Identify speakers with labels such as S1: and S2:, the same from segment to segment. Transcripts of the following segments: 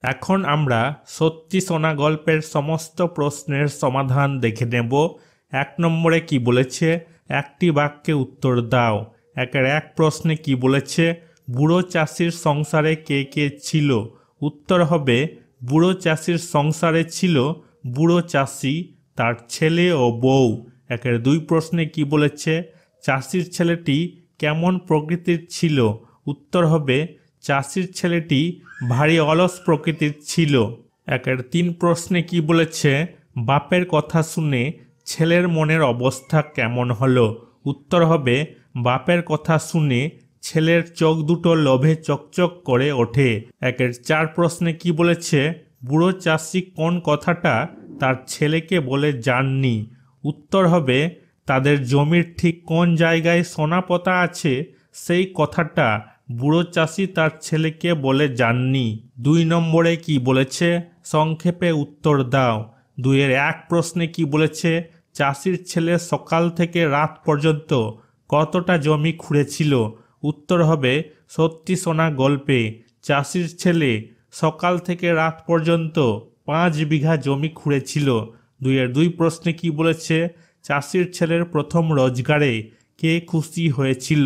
S1: এখন আমরা সত্যি শোনা গল্পের সমস্ত প্রশ্নের সমাধান দেখে নেব। 1 নম্বরে কি বলেছে, একটি বাক্যে উত্তর দাও। 1 প্রশ্নে কি বলেছে, বুড়ো চাষির সংসারে কে কে ছিল? উত্তর হবে, বুড়ো চাষির সংসারে ছিল বুড়ো চাষি, তার ছেলে ও বউ। 2 প্রশ্নে কি বলেছে, চাষির ছেলেটি কেমন প্রকৃতির ছিল? উত্তর হবে, চাষির ছেলেটি ভারী অলস প্রকৃতির ছিল। 3 প্রশ্নে কি বলেছে, বাপের কথা শুনে ছেলের মনের অবস্থা কেমন হলো? উত্তর হবে, বাপের কথা শুনে ছেলের চোখ দুটো লোভে চকচক করে ওঠে। 4 প্রশ্নে কি বলেছে, বুড়ো চাষি কোন কথাটা তার ছেলেকে বলে যাননি? উত্তর হবে, তাদের জমির ঠিক কোন জায়গায় সোনা পোতা আছে সেই কথাটা বুড়ো চাষি তার ছেলেকে বলে যাননি। 2 নম্বরে কি বলেছে, সংক্ষেপে উত্তর দাও। 2-1 প্রশ্নে কি বলেছে, চাষির ছেলে সকাল থেকে রাত পর্যন্ত কতটা জমি খুঁড়েছিল? উত্তর হবে, সত্যি শোনা গল্পে চাষির ছেলে সকাল থেকে রাত পর্যন্ত 5 বিঘা জমি খুঁড়েছিল। 2 প্রশ্নে কি বলেছে, চাষির ছেলের প্রথম রোজগারে কে খুশি হয়েছিল?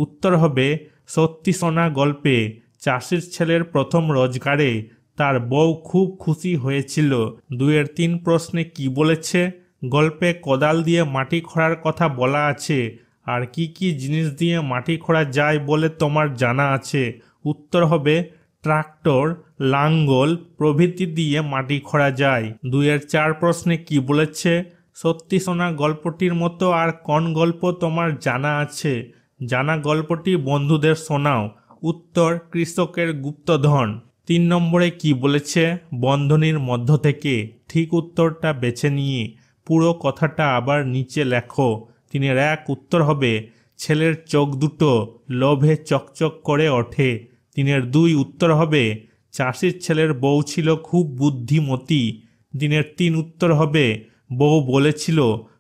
S1: উত্তর হবে, সত্যি শোনা গল্পে চাষির ছেলের প্রথম রোজগারে তার বউ খুব খুশি হয়েছিল। 2-3 প্রশ্নে কি বলেছে, গল্পে কোদাল দিয়ে মাটি খোঁড়ার কথা বলা আছে, আর কি কি জিনিস দিয়ে মাটি খোঁড়া যায় বলে তোমার জানা আছে? উত্তর হবে, ট্রাক্টর, লাঙ্গল প্রভৃতি দিয়ে মাটি খোঁড়া যায়। 2-4 প্রশ্নে কি বলেছে, সত্যি শোনা গল্পটির মতো আর কোন গল্প তোমার জানা আছে? জানা গল্পটি বন্ধুদের শোনাও। উত্তর, কৃষকের গুপ্তধন। 3 নম্বরে কি বলেছে, বন্ধনীর মধ্য থেকে ঠিক উত্তরটা বেছে নিয়ে পুরো কথাটা আবার নিচে লেখো। 3-1 উত্তর হবে, ছেলের চোখ দুটো লোভে চকচক করে ওঠে। 3-2 উত্তর হবে, চাষির ছেলের বউ ছিল খুব বুদ্ধিমতী। 3 উত্তর হবে, বউ বলেছিল,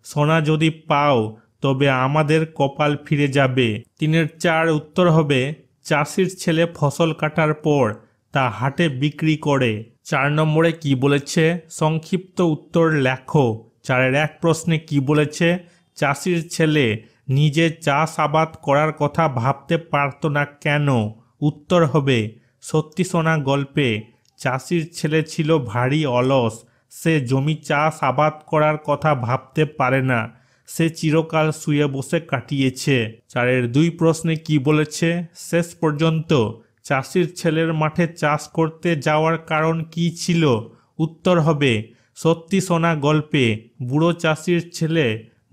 S1: সোনা যদি পাও তবে আমাদের কপাল ফিরে যাবে। 3-4 উত্তর হবে, চাষির ছেলে ফসল কাটার পর তা হাটে বিক্রি করে। 4 নম্বরে কি বলেছে, সংক্ষিপ্ত উত্তর লেখো। 4-1 প্রশ্নে কি বলেছে, চাষির ছেলে নিজে চাষ আবাদ করার কথা ভাবতে পারত না কেন? উত্তর হবে, সত্যি শোনা গল্পে চাষির ছেলে ছিল ভারী অলস, সে জমি চাষ আবাদ করার কথা ভাবতে পারে না, সে চিরকাল শুয়ে বসে কাটিয়েছে। 4-2 প্রশ্নে কি বলেছে, শেষ পর্যন্ত চাষির ছেলের মাঠে চাষ করতে যাওয়ার কারণ কি ছিল? উত্তর হবে, সত্যি শোনা গল্পে বুড়ো চাষির ছেলে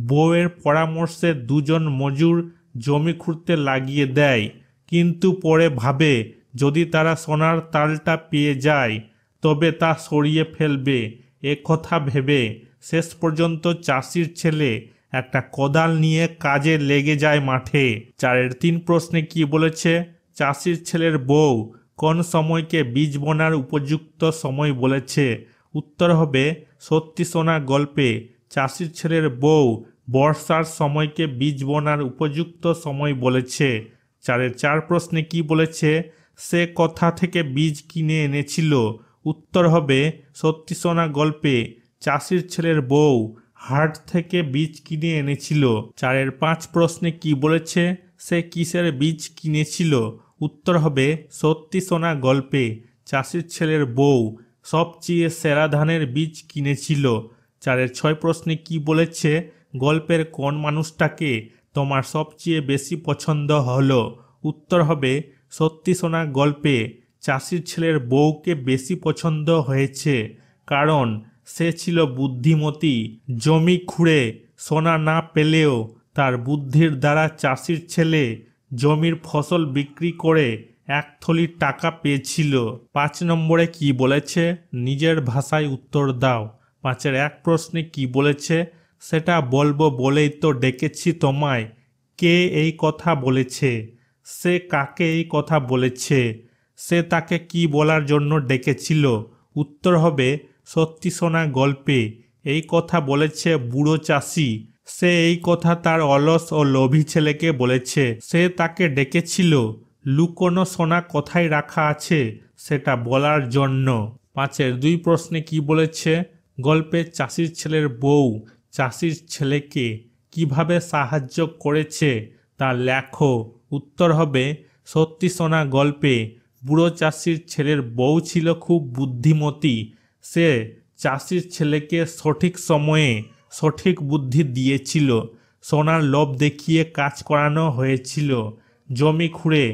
S1: বউয়ের পরামর্শে 2 জন মজুর জমি খুঁড়তে লাগিয়ে দেয়, কিন্তু পরে ভাবে যদি তারা সোনার তালটা পেয়ে যায় তবে তা সরিয়ে ফেলবে। কথা ভেবে শেষ পর্যন্ত চাষির ছেলে একটা কোদাল নিয়ে কাজে লেগে যায় মাঠে। 4-3 প্রশ্নে কি বলেছে, চাষির ছেলের বউ কোন সময়কে বীজ বোনার উপযুক্ত সময় বলেছে? উত্তর হবে, সত্যি শোনা গল্পে চাষির ছেলের বউ বর্ষার সময়কে বীজ বোনার উপযুক্ত সময় বলেছে। 4-4 প্রশ্নে কি বলেছে, সে কোথা থেকে বীজ কিনে এনেছিল? উত্তর হবে, সত্যি শোনা গল্পে চাষির ছেলের বউ হাট থেকে বীজ কিনে এনেছিল। 4-5 প্রশ্নে কি বলেছে, সে কিসের বীজ কিনেছিল? উত্তর হবে, সত্যি শোনা গল্পে চাষির ছেলের বউ সবচেয়ে সেরা ধানের বীজ কিনেছিল। 4-6 প্রশ্নে কি বলেছে, গল্পের কোন মানুষটাকে তোমার সবচেয়ে বেশি পছন্দ হলো? উত্তর হবে, সত্যি শোনা গল্পে চাষির ছেলের বউকে বেশি পছন্দ হয়েছে, কারণ সে ছিল বুদ্ধিমতী। জমি খুঁড়ে সোনা না পেলেও তার বুদ্ধির দ্বারা চাষির ছেলে জমির ফসল বিক্রি করে 1 থলি টাকা পেয়েছিল। 5 নম্বরে কি বলেছে, নিজের ভাষায় উত্তর দাও। 5-1 প্রশ্নে কি বলেছে, সেটা বলবো বলেই তো ডেকেছি তোমায়। কে এই কথা বলেছে? সে কাকে এই কথা বলেছে? সে তাকে কি বলার জন্য ডেকেছিল? উত্তর হবে, সত্যি শোনা গল্পে এই কথা বলেছে বুড়ো চাষি। সে এই কথা তার অলস ও লোভী ছেলেকে বলেছে। সে তাকে ডেকেছিল লুকোনো সোনা কোথায় রাখা আছে সেটা বলার জন্য। 5-এর 2 প্রশ্নে কি বলেছে? গল্পে চাষির ছেলের বউ চাষির ছেলেকে কিভাবে সাহায্য করেছে তা লেখো। উত্তর হবে সত্যি সোনা গল্পে বুড়ো চাষির ছেলের বউ ছিল খুব বুদ্ধিমতী। সে চাষির ছেলেকে সঠিক সময়ে সঠিক বুদ্ধি দিয়েছিল। সোনার লোভ দেখিয়ে কাজ করানো হয়েছিল। জমি খুঁড়ে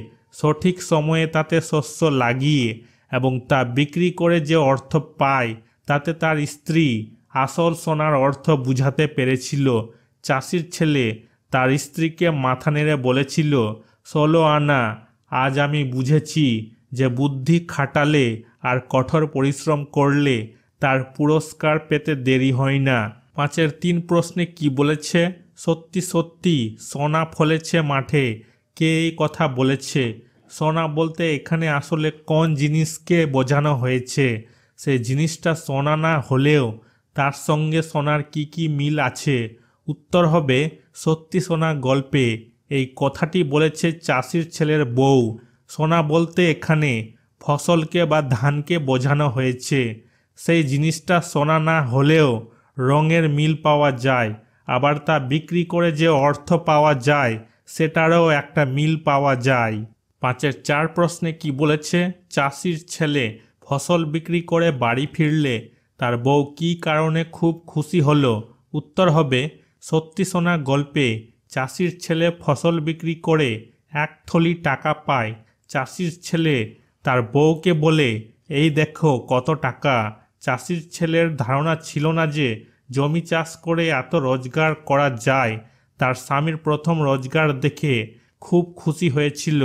S1: সঠিক সময়ে তাতে শস্য লাগিয়ে এবং তা বিক্রি করে যে অর্থ পায় তাতে তার স্ত্রী আসল সোনার অর্থ বুঝাতে পেরেছিল। চাষির ছেলে তার স্ত্রীকে মাথা নেড়ে বলেছিল, 16 আনা, আজ আমি বুঝেছি যে বুদ্ধি খাটালে আর কঠোর পরিশ্রম করলে তার পুরস্কার পেতে দেরি হয় না। 5-এর 3 প্রশ্নে কি বলেছে? সত্যি সত্যি সোনা ফলেছে মাঠে। কে এই কথা বলেছে? সোনা বলতে এখানে আসলে কোন জিনিসকে বোঝানো হয়েছে? সেই জিনিসটা সোনা না হলেও তার সঙ্গে সোনার কি কি মিল আছে? উত্তর হবে সত্যি সোনা গল্পে এই কথাটি বলেছে চাষির ছেলের বউ। সোনা বলতে এখানে ফসলকে বা ধানকে বোঝানো হয়েছে। সেই জিনিসটা সোনা না হলেও রঙের মিল পাওয়া যায়, আবার তা বিক্রি করে যে অর্থ পাওয়া যায় সেটারও একটা মিল পাওয়া যায়। 5-এর 4 প্রশ্নে কি বলেছে? চাষির ছেলে ফসল বিক্রি করে বাড়ি ফিরলে তার বউ কী কারণে খুব খুশি হলো? উত্তর হবে সত্যি সোনা গল্পে চাষির ছেলে ফসল বিক্রি করে 1 থলি টাকা পায়। চাষির ছেলে তার বউকে বলে, এই দেখো কত টাকা। চাষির ছেলের ধারণা ছিল না যে জমি চাষ করে এত রোজগার করা যায়। তার স্বামীর প্রথম রোজগার দেখে খুব খুশি হয়েছিল।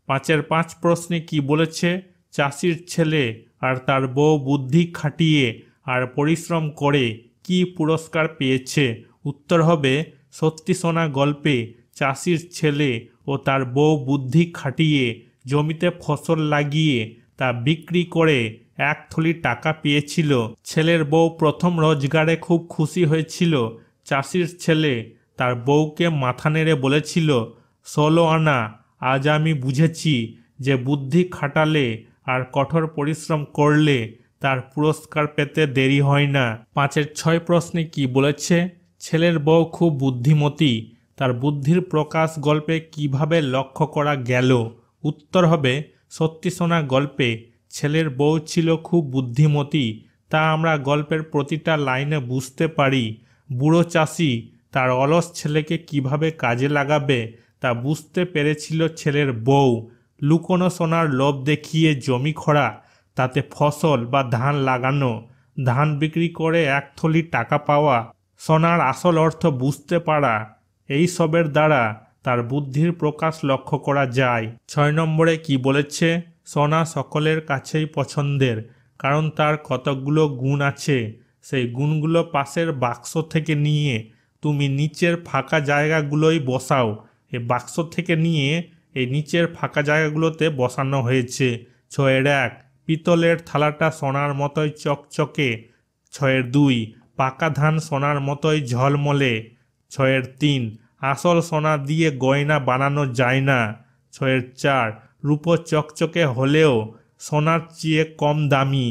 S1: 5-এর 5 প্রশ্নে কি বলেছে? চাষির ছেলে আর তার বউ বুদ্ধি খাটিয়ে আর পরিশ্রম করে কি পুরস্কার পেয়েছে? উত্তর হবে সত্যি সোনা গল্পে চাষির ছেলে ও তার বউ বুদ্ধি খাটিয়ে জমিতে ফসল লাগিয়ে তা বিক্রি করে 1 থলি টাকা পেয়েছিল। ছেলের বউ প্রথম রোজগারে খুব খুশি হয়েছিল। চাষির ছেলে তার বউকে মাথা নেড়ে বলেছিল, 16 আনা, আজ আমি বুঝেছি যে বুদ্ধি খাটালে আর কঠোর পরিশ্রম করলে তার পুরস্কার পেতে দেরি হয় না। 5-এর 6 প্রশ্নে কি বলেছে? ছেলের বউ খুব বুদ্ধিমতী। তার বুদ্ধির প্রকাশ গল্পে কিভাবে লক্ষ্য করা গেল? উত্তর হবে সত্যি সোনা গল্পে ছেলের বউ ছিল খুব বুদ্ধিমতী। তা আমরা গল্পের প্রতিটা লাইনে বুঝতে পারি। বুড়ো চাষি তার অলস ছেলেকে কিভাবে কাজে লাগাবে তা বুঝতে পেরেছিল ছেলের বউ। লুকোনো সোনার লোভ দেখিয়ে জমি খোঁড়া, তাতে ফসল বা ধান লাগানো, ধান বিক্রি করে 1 থলি টাকা পাওয়া, সোনার আসল অর্থ বুঝতে পারা, এই সবের দ্বারা তার বুদ্ধির প্রকাশ লক্ষ্য করা যায়। 6 নম্বরে কি বলেছে? সোনা সকলের কাছেই পছন্দের, কারণ তার কতগুলো গুণ আছে। সেই গুণগুলো পাশের বাক্স থেকে নিয়ে তুমি নিচের ফাঁকা জায়গাগুলোই বসাও। এই বাক্স থেকে নিয়ে এই নিচের ফাঁকা জায়গাগুলোতে বসানো হয়েছে। 6-এর 1, পিতলের থালাটা সোনার মতোই চকচকে। 6-এর 2, পাকা ধান সোনার মতোই ঝলমলে। 6-এর 3, আসল সোনা দিয়ে গয়না বানানো যায় না। 6-এর 4, রূপো চকচকে হলেও সোনার চেয়ে কম দামি।